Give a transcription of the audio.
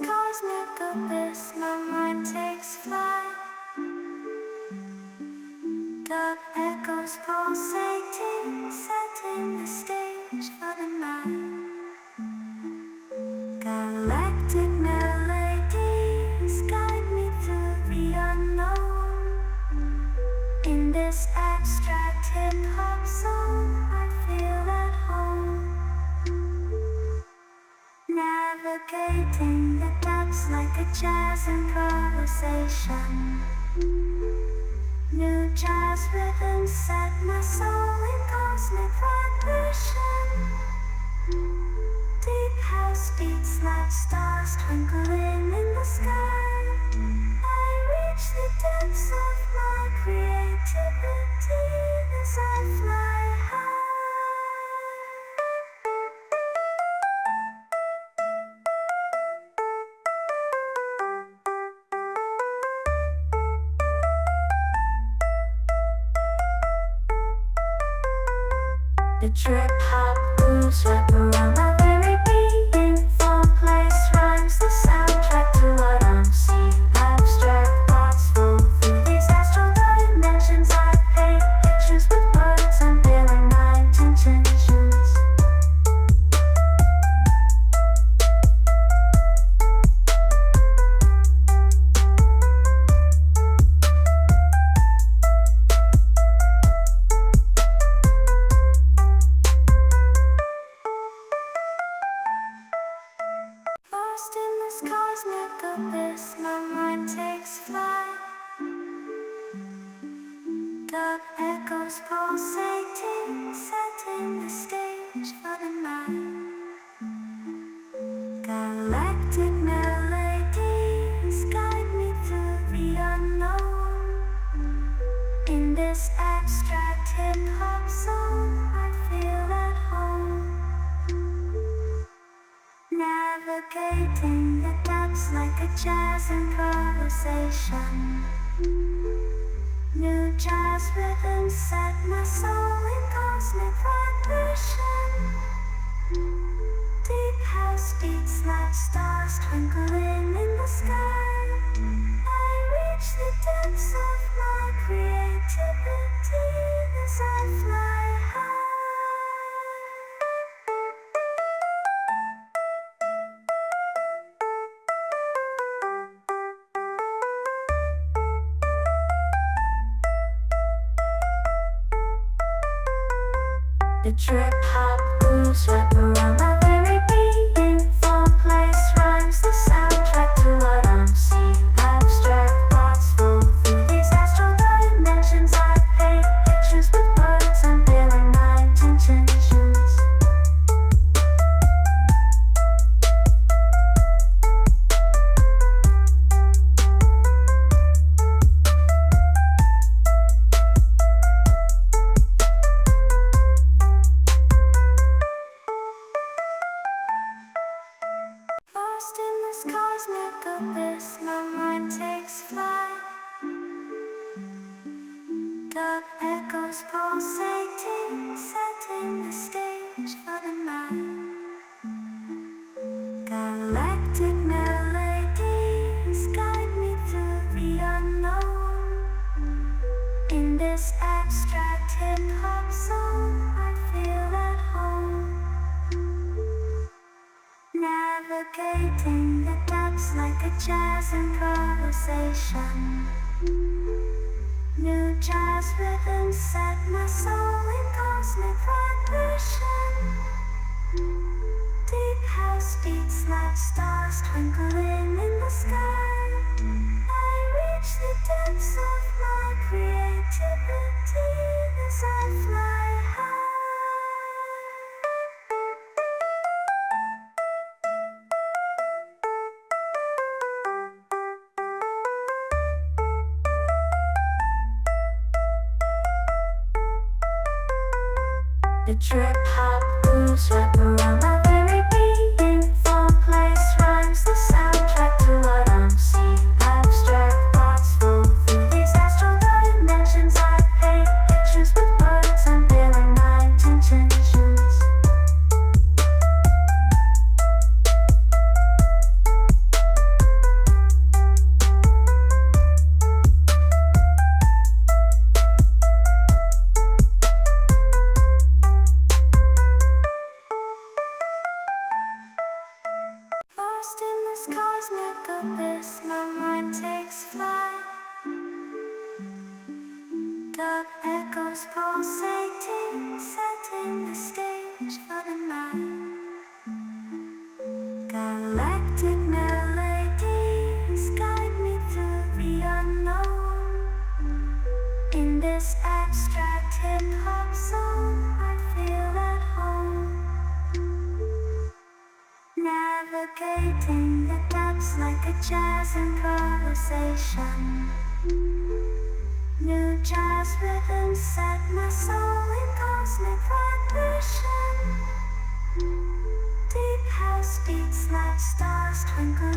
cosmic abyss, my mind takes flight. Dark echoes pulsating, setting the stage for the night. Galactic melodies guide me through the unknown. In this abstract hip-hop song, I feel at home. Navigating the depths like a jazz improvisation. New jazz rhythms set my soul in cosmic vibration. Deep house beats like stars twinkling in the sky. I reach the depths of my creativity as I fly high. The trip hop grooves wrap around my very being. Thought place rhymes the soundtrack to what I'm seeing. Abstract thoughts flow through these astral dimensions. I paint pictures with words, unveiling my intentions. Lost in this cosmic abyss, my mind takes flight. Dark echoes pulsating, setting the stage for the night. Galactic melodies guide me through the unknown. In this abstract hip-hop song, I feel at home. Navigating the depths like a jazz improvisation. New jazz rhythms set my soul in cosmic vibration. Deep house beats like stars twinkling in the sky. I reach the depths of my creativity as I fly high. The trip hop grooves wrap around my very being. Thought place rhymes the soundtrack to what I'm seeing. Abstract thoughts flow through these astral dimensions. I paint pictures with words, unveiling my intentions. Lost in this cosmic abyss, my mind takes flight. Dark echoes pulsating, setting the stage for the night. Galactic melodies guide me through the unknown. In this abstract hip-hop song, I feel at home. Navigating the depths like a jazz improvisation. New jazz rhythms set my soul in cosmic vibration. Deep house beats like stars twinkling in the sky. I reach the depths of my creativity as I fly high. The trip hop grooves wrap around my very being. Thought place rhymes the soundtrack to what I'm seeing. Abstract thoughts flow through these astral dimensions. I paint pictures with words, unveiling my intentions. this cosmic abyss, my mind takes flight. Dark echoes pulsating, setting the stage for the night. Galactic melodies guide me through the unknown. In this abstract hip-hop song, I feel at home. Navigating the depths like a jazz improvisation. New jazz rhythms set my soul in cosmic vibration. Deep house beats like stars twinkling